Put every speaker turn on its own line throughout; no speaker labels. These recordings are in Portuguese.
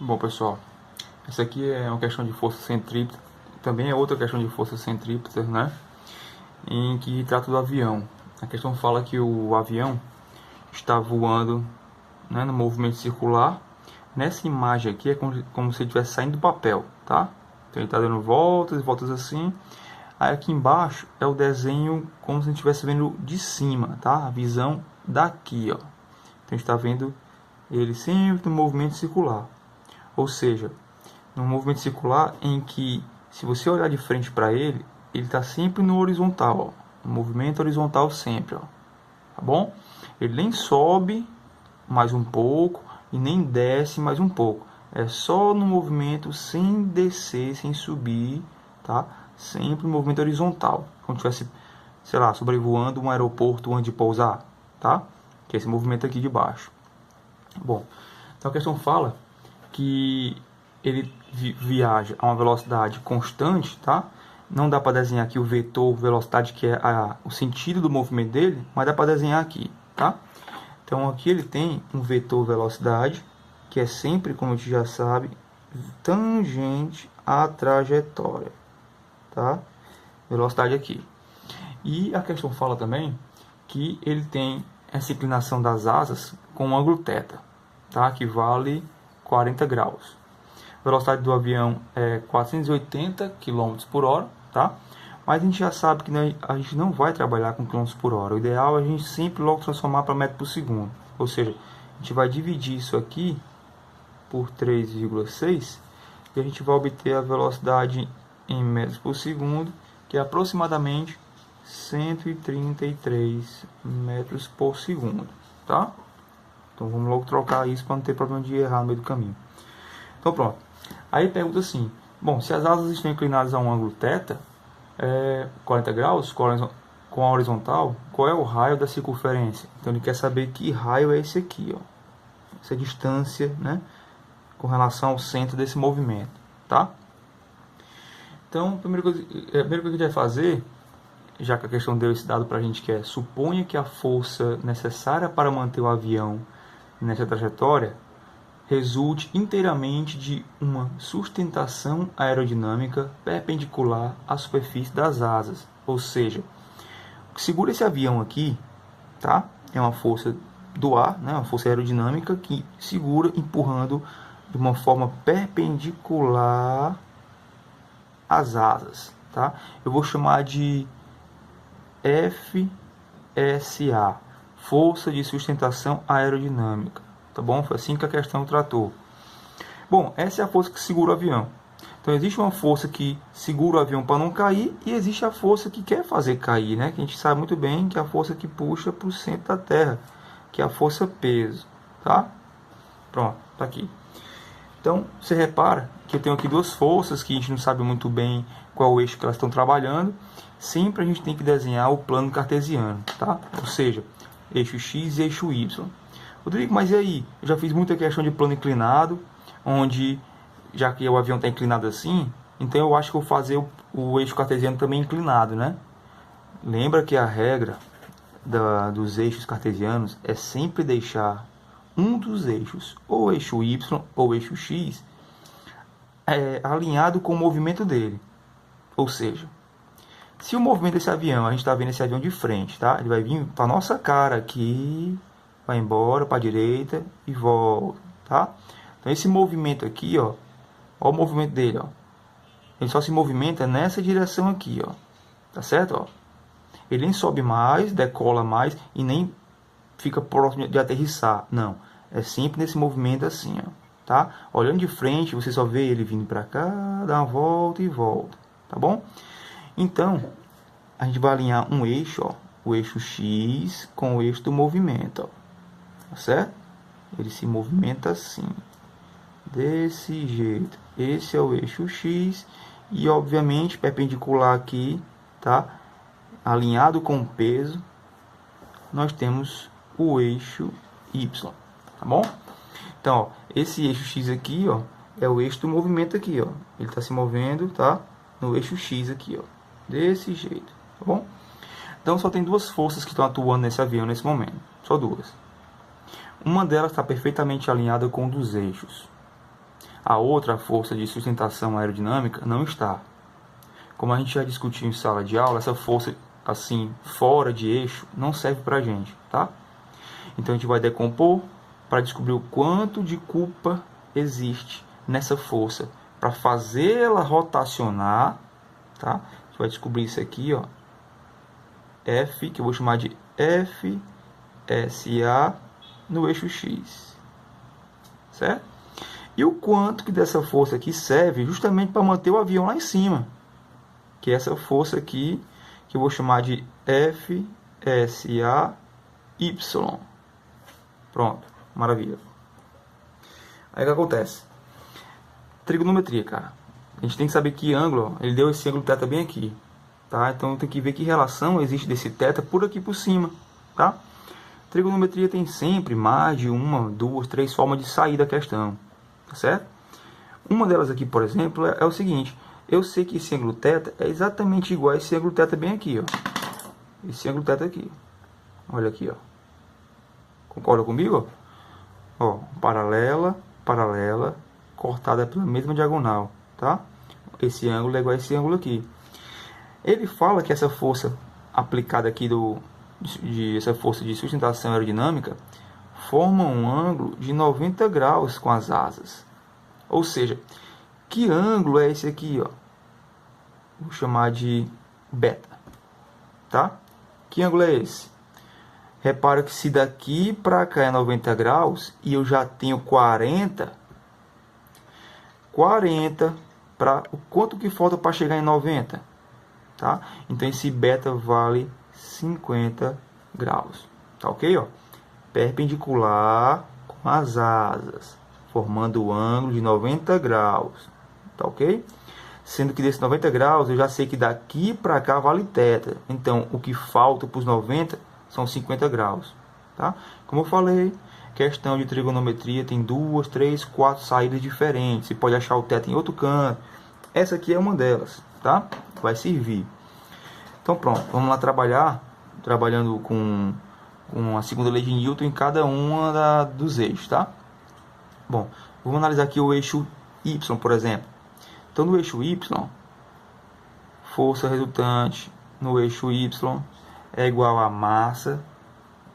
Bom, pessoal, essa aqui é uma questão de força centrípeta, também é outra questão de força centrípeta, né? Em que trata do avião. A questão fala que o avião está voando, né, no movimento circular. Nessa imagem aqui é como se ele estivesse saindo do papel, tá? Então ele está dando voltas e voltas assim. Aí aqui embaixo é o desenho como se a gente estivesse vendo de cima, tá? A visão daqui, ó. Então a gente está vendo ele sempre no movimento circular. Ou seja, num movimento circular em que, se você olhar de frente para ele, ele está sempre no horizontal, ó, no movimento horizontal sempre, ó, tá bom? Ele nem sobe mais um pouco e nem desce mais um pouco. É só no movimento sem descer, sem subir, tá? Sempre no movimento horizontal, como se estivesse, sei lá, sobrevoando um aeroporto antes de pousar, tá? Que é esse movimento aqui de baixo. Bom, então a questão fala que ele viaja a uma velocidade constante, tá? Não dá para desenhar aqui o vetor velocidade, que é o sentido do movimento dele, mas dá para desenhar aqui, tá? Então aqui ele tem um vetor velocidade, que é sempre, como a gente já sabe, tangente à trajetória, tá? Velocidade aqui. E a questão fala também que ele tem essa inclinação das asas com um ângulo θ, tá? Que vale 40 graus. A velocidade do avião é 480 km por hora, tá? Mas a gente já sabe que a gente não vai trabalhar com km por hora. O ideal é a gente sempre logo transformar para metro por segundo. Ou seja, a gente vai dividir isso aqui por 3,6 e a gente vai obter a velocidade em metros por segundo, que é aproximadamente 133 metros por segundo, tá? Então vamos logo trocar isso para não ter problema de errar no meio do caminho. Então pronto. Aí pergunta assim, bom, se as asas estão inclinadas a um ângulo θ, 40 graus, com a horizontal, qual é o raio da circunferência? Então ele quer saber que raio é esse aqui, ó. Essa distância, né, com relação ao centro desse movimento, tá? Então, a primeira coisa que a gente vai fazer, já que a questão deu esse dado para a gente, que é suponha que a força necessária para manter o avião nessa trajetória resulte inteiramente de uma sustentação aerodinâmica perpendicular à superfície das asas. Ou seja, o que segura esse avião aqui, tá? É uma força do ar, né? Uma força aerodinâmica que segura empurrando de uma forma perpendicular às asas, tá? Eu vou chamar de FSA, força de sustentação aerodinâmica, tá bom? Foi assim que a questão tratou. Bom, essa é a força que segura o avião. Então existe uma força que segura o avião para não cair e existe a força que quer fazer cair, né? Que a gente sabe muito bem que é a força que puxa para o centro da Terra, que é a força peso, tá? Pronto, tá aqui. Então você repara que eu tenho aqui duas forças que a gente não sabe muito bem qual o eixo que elas estão trabalhando. Sempre a gente tem que desenhar o plano cartesiano, tá? Ou seja, eixo X e eixo Y. Rodrigo, mas e aí? Eu já fiz muita questão de plano inclinado, onde, já que o avião está inclinado assim, então eu acho que eu vou fazer o eixo cartesiano também inclinado, né? Lembra que a regra dos eixos cartesianos é sempre deixar um dos eixos, ou eixo Y ou eixo X, alinhado com o movimento dele. Ou seja, se o movimento desse avião, a gente está vendo esse avião de frente, tá? Ele vai vir para nossa cara aqui, vai embora para a direita e volta, tá? Então esse movimento aqui, ó o movimento dele, ó. Ele só se movimenta nessa direção aqui, ó. Tá certo, ó? Ele nem sobe mais, decola mais e nem fica próximo de aterrissar. Não, é sempre nesse movimento assim, ó, tá? Olhando de frente, você só vê ele vindo para cá, dá uma volta e volta, tá bom? Então, a gente vai alinhar um eixo, ó, o eixo X com o eixo do movimento, ó. Tá certo? Ele se movimenta assim, desse jeito. Esse é o eixo X e, obviamente, perpendicular aqui, tá? Alinhado com o peso, nós temos o eixo Y, tá bom? Então, ó, esse eixo X aqui, ó, é o eixo do movimento aqui, ó. Ele está se movendo, tá? No eixo X aqui, ó, desse jeito, tá bom? Então, só tem duas forças que estão atuando nesse avião nesse momento, só duas. Uma delas está perfeitamente alinhada com um dos eixos. A outra, a força de sustentação aerodinâmica, não está. Como a gente já discutiu em sala de aula, essa força assim, fora de eixo, não serve pra gente, tá? Então a gente vai decompor para descobrir o quanto de culpa existe nessa força para fazer ela rotacionar, tá? A gente vai descobrir isso aqui, ó. F, que eu vou chamar de FSA no eixo X, certo? E o quanto que dessa força aqui serve justamente para manter o avião lá em cima, que é essa força aqui, que eu vou chamar de FSAY. Pronto, maravilha. Aí o que acontece? Trigonometria, cara. A gente tem que saber que ângulo, ó, ele deu esse ângulo θ bem aqui, tá? Então tem que ver que relação existe desse θ por aqui por cima, tá? Trigonometria tem sempre mais de uma, duas, três formas de sair da questão, tá certo? Uma delas aqui, por exemplo, é o seguinte: eu sei que esse ângulo θ é exatamente igual a esse ângulo θ bem aqui, ó. Esse ângulo θ aqui. Olha aqui, ó. Concorda comigo? Ó, paralela, paralela, cortada pela mesma diagonal, tá? Esse ângulo é igual a esse ângulo aqui. Ele fala que essa força aplicada aqui essa força de sustentação aerodinâmica forma um ângulo de 90 graus com as asas. Ou seja, que ângulo é esse aqui, ó? Vou chamar de beta, tá? Que ângulo é esse? Repara que se daqui para cá é 90 graus e eu já tenho 40 para o quanto que falta para chegar em 90, tá? Então esse beta vale 50 graus, tá ok? Ó, perpendicular com as asas, formando o ângulo de 90 graus, tá ok? Sendo que desses 90 graus eu já sei que daqui para cá vale θ, então o que falta para os 90 são 50 graus, tá? Como eu falei, questão de trigonometria tem 2, 3, 4 saídas diferentes. Você pode achar o θ em outro canto. Essa aqui é uma delas, tá? Vai servir. Então pronto, vamos lá trabalhando com a segunda lei de Newton em cada uma dos eixos, tá? Bom, vamos analisar aqui o eixo Y, por exemplo. Então no eixo Y, força resultante no eixo Y é igual a massa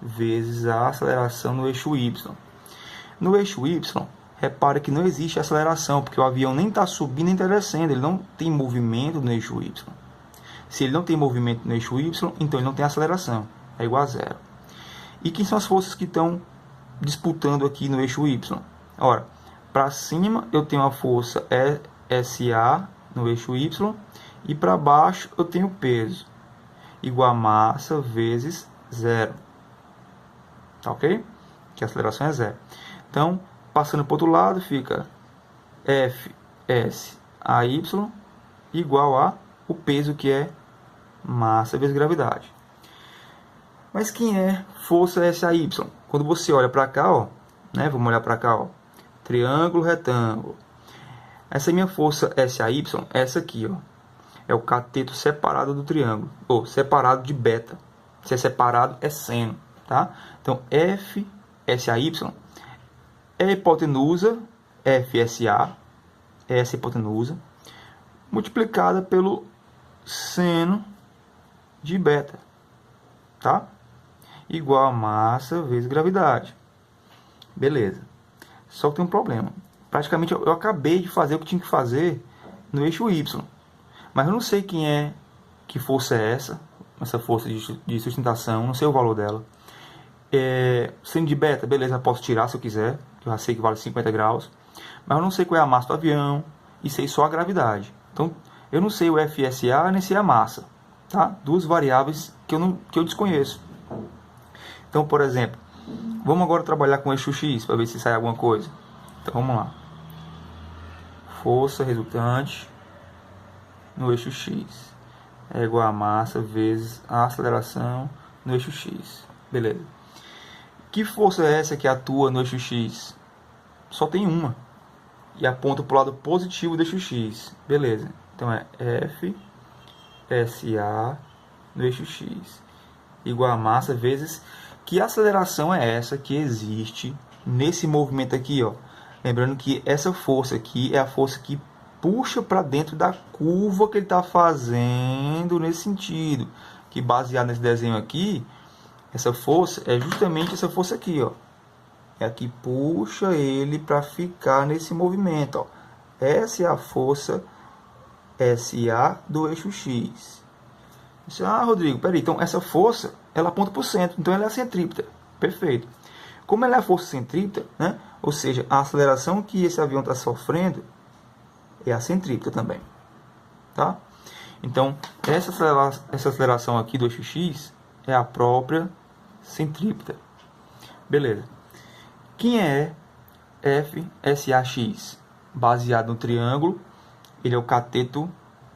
vezes a aceleração no eixo Y. No eixo Y, repara que não existe aceleração, porque o avião nem está subindo nem está descendo, ele não tem movimento no eixo Y. Se ele não tem movimento no eixo Y, então ele não tem aceleração, é igual a zero. E quem são as forças que estão disputando aqui no eixo Y? Ora, para cima eu tenho a força SA no eixo Y, e para baixo eu tenho peso, igual a massa vezes zero. Tá ok? Que a aceleração é zero. Então, passando para o outro lado, fica FSAY igual a o peso, que é massa vezes gravidade. Mas quem é força SAY? Quando você olha para cá, ó, né? Vamos olhar para cá, ó. Triângulo, retângulo. Essa minha força SAY, essa aqui, ó, é o cateto separado do triângulo, ou separado de beta. Se é separado, é seno, tá? Então, FSAY é a hipotenusa, FSA, essa hipotenusa, multiplicada pelo seno de beta, tá? Igual a massa vezes gravidade. Beleza. Só que tem um problema. Praticamente eu acabei de fazer o que tinha que fazer no eixo Y. Mas eu não sei que força é essa força de sustentação, não sei o valor dela. Seno de beta, beleza, posso tirar se eu quiser, que eu já sei que vale 50 graus. Mas eu não sei qual é a massa do avião e sei só a gravidade. Então, eu não sei o FSA nem sei a massa, tá? Duas variáveis que eu desconheço. Então, por exemplo, vamos agora trabalhar com o eixo X para ver se sai alguma coisa. Então, vamos lá. Força resultante no eixo X é igual a massa vezes a aceleração no eixo X. Beleza. Que força é essa que atua no eixo X? Só tem uma. E aponta para o lado positivo do eixo X. Beleza. Então é FSA no eixo X igual a massa vezes... Que aceleração é essa que existe nesse movimento aqui, ó, Lembrando que essa força aqui é a força que puxa para dentro da curva que ele está fazendo nesse sentido. Que baseado nesse desenho aqui, essa força é justamente essa força aqui, ó. É a que puxa ele para ficar nesse movimento, ó. Essa é a força SA do eixo X. Rodrigo, peraí, então essa força, ela aponta para o centro, então ela é a centrípeta. Perfeito. Como ela é a força centrípeta, né? Ou seja, a aceleração que esse avião está sofrendo é a centrípeta também. Tá? Então, essa aceleração aqui do eixo X é a própria centrípeta. Beleza. Quem é FSAX? Baseado no triângulo, ele é o cateto,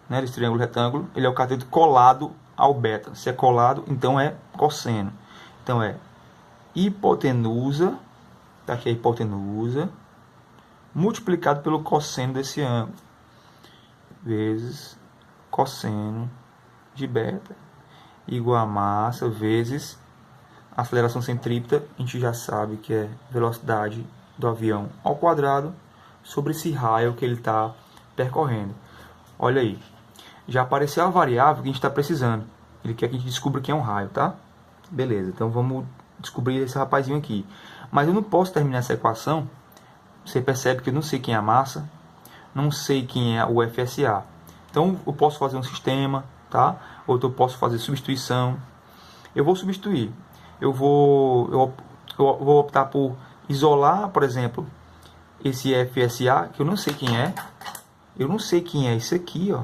né, esse triângulo retângulo, ele é o cateto colado ao beta. Se é colado, então é cosseno. Então é hipotenusa, tá aqui a hipotenusa, multiplicado pelo cosseno desse ângulo, vezes cosseno de beta, igual a massa, vezes a aceleração centrípeta, a gente já sabe que é velocidade do avião ao quadrado, sobre esse raio que ele está percorrendo. Olha aí, já apareceu a variável que a gente está precisando. Ele quer que a gente descubra que é um raio, tá? Beleza, então vamos descobrir esse rapazinho aqui. Mas eu não posso terminar essa equação. Você percebe que eu não sei quem é a massa, não sei quem é o FSA. Então eu posso fazer um sistema, tá? Ou eu posso fazer substituição. Eu vou substituir. Eu vou optar por isolar, por exemplo, esse FSA, que eu não sei quem é. Eu não sei quem é isso aqui, ó.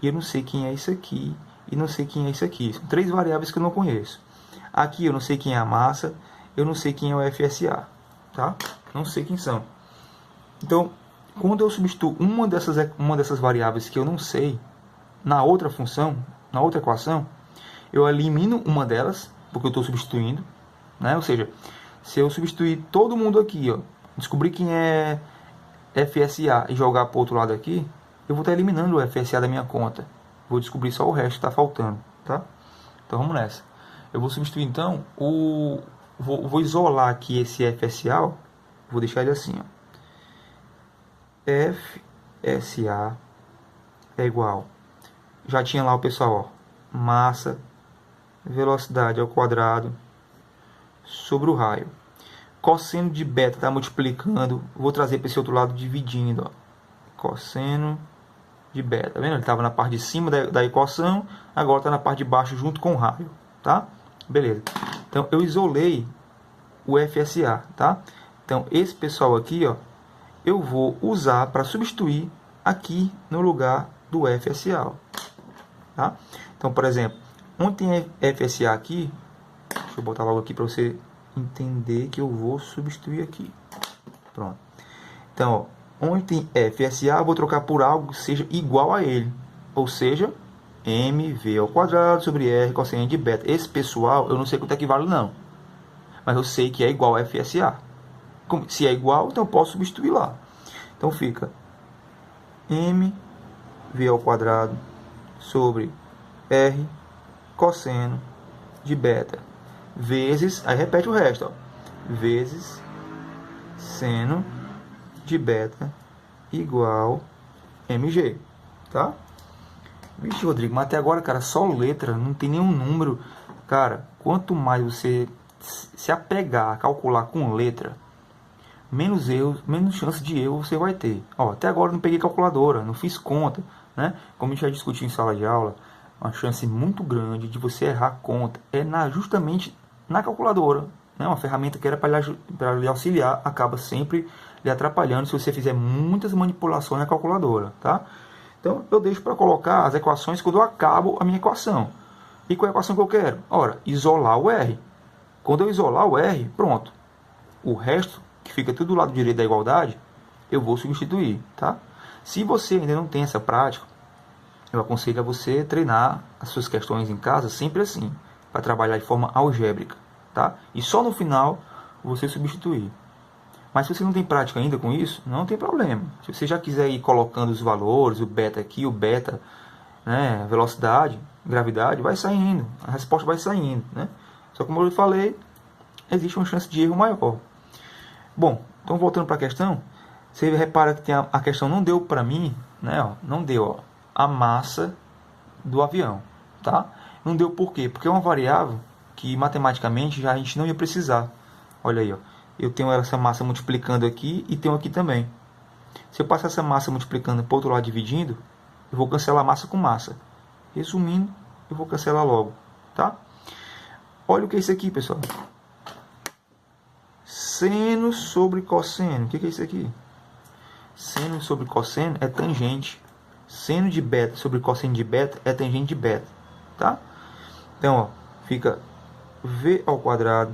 E eu não sei quem é isso aqui. E não sei quem é isso aqui. São três variáveis que eu não conheço. Aqui eu não sei quem é a massa. Eu não sei quem é o FSA. Tá? Não sei quem são. Então, quando eu substituo uma dessas variáveis que eu não sei, na outra função, na outra equação, eu elimino uma delas, porque eu estou substituindo. Né? Ou seja, se eu substituir todo mundo aqui, ó, descobrir quem é FSA e jogar para o outro lado aqui, eu vou estar eliminando o FSA da minha conta. Vou descobrir só o resto que está faltando. Tá? Então vamos nessa. Eu vou substituir então, vou isolar aqui esse FSA, vou deixar ele assim, ó. FSA é igual, já tinha lá o pessoal, ó, massa, velocidade ao quadrado sobre o raio. Cosseno de beta está multiplicando, vou trazer para esse outro lado dividindo, ó. Cosseno de beta, tá vendo? Ele estava na parte de cima da equação, agora está na parte de baixo junto com o raio, tá? Beleza. Então eu isolei o FSA, tá? Então esse pessoal aqui, ó, eu vou usar para substituir aqui no lugar do FSA, ó. Tá? Então, por exemplo, onde tem FSA aqui, deixa eu botar logo aqui para você entender que eu vou substituir aqui. Pronto. Então, ó, onde tem FSA, eu vou trocar por algo que seja igual a ele. Ou seja, mv ao quadrado sobre r cosseno de beta. Esse pessoal, eu não sei quanto é que vale não. Mas eu sei que é igual a FSA. Se é igual, então eu posso substituir lá. Então fica mv ao quadrado sobre r cosseno de beta vezes, aí repete o resto, ó, vezes seno de beta igual mg, tá? Vixe, Rodrigo, mas até agora, cara, só letra, não tem nenhum número. Cara, quanto mais você se apegar a calcular com letra, menos erros, menos chance de erro você vai ter. Ó, até agora eu não peguei calculadora, não fiz conta, né? Como a gente já discutiu em sala de aula, uma chance muito grande de você errar conta é justamente na calculadora, né? Uma ferramenta que era para lhe auxiliar, acaba sempre lhe atrapalhando se você fizer muitas manipulações na calculadora, tá? Então eu deixo para colocar as equações quando eu acabo a minha equação. E qual é a equação que eu quero? Ora, isolar o R. Quando eu isolar o R, pronto. O resto, que fica tudo do lado direito da igualdade, eu vou substituir, tá? Se você ainda não tem essa prática, eu aconselho a você treinar as suas questões em casa sempre assim, para trabalhar de forma algébrica, tá? E só no final você substituir. Mas se você não tem prática ainda com isso, não tem problema. Se você já quiser ir colocando os valores, o beta aqui, o beta, né, velocidade, gravidade, vai saindo, a resposta vai saindo, né? Só como eu falei, existe uma chance de erro maior. Bom, então voltando para a questão, Você repara que tem a questão não deu para mim, né? Ó, não deu, ó, a massa do avião, tá? Não deu por quê? Porque é uma variável que matematicamente já a gente não ia precisar. Olha aí, ó. Eu tenho essa massa multiplicando aqui e tenho aqui também. Se eu passar essa massa multiplicando para o outro lado dividindo, eu vou cancelar massa com massa. Resumindo, eu vou cancelar logo, tá? Olha o que é isso aqui, pessoal. Seno sobre cosseno. O que é isso aqui? Seno sobre cosseno é tangente. Seno de beta sobre cosseno de beta é tangente de beta, tá? Então, ó, fica V ao quadrado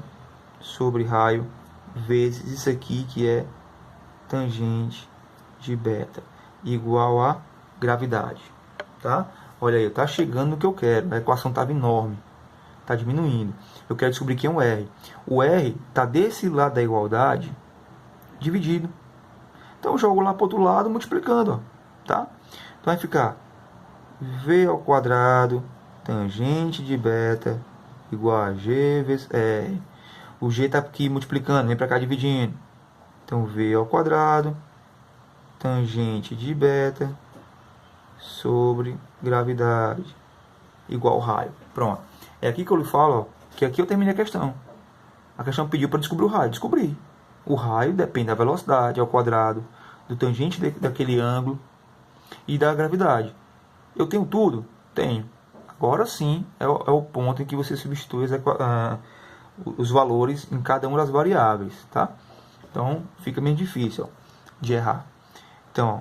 sobre raio vezes isso aqui que é tangente de beta igual a gravidade, tá? Olha aí, tá chegando no que eu quero. A equação estava enorme, tá diminuindo. Eu quero descobrir que é um R. O R tá desse lado da igualdade dividido. Então eu jogo lá para o outro lado multiplicando, ó, tá? Então vai ficar V ao quadrado tangente de beta igual a G vezes R. O G está aqui multiplicando, vem para cá dividindo. Então V ao quadrado tangente de beta sobre gravidade igual raio. Pronto. É aqui que eu lhe falo, ó, que aqui eu terminei a questão. A questão pediu para descobrir o raio. Descobri. O raio depende da velocidade ao quadrado, do tangente daquele ângulo e da gravidade. Eu tenho tudo? Tenho. Agora sim é o ponto em que você substitui os valores em cada uma das variáveis, tá? Então fica meio difícil, ó, de errar. Então, ó,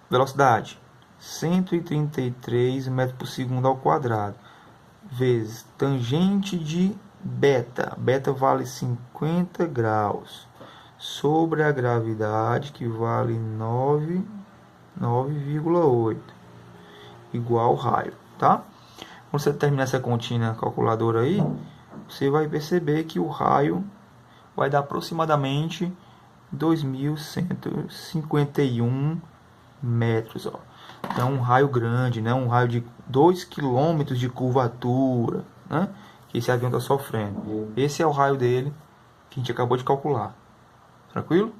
velocidade 133 metros por segundo ao quadrado vezes tangente de beta. Beta vale 50 graus sobre a gravidade, que vale 9,8 igual raio, tá? Quando você terminar essa continha na calculadora aí, você vai perceber que o raio vai dar aproximadamente 2.151 metros, ó. Então, um raio grande, né? Um raio de 2 km de curvatura, né? Que esse avião está sofrendo. Esse é o raio dele que a gente acabou de calcular. Tranquilo?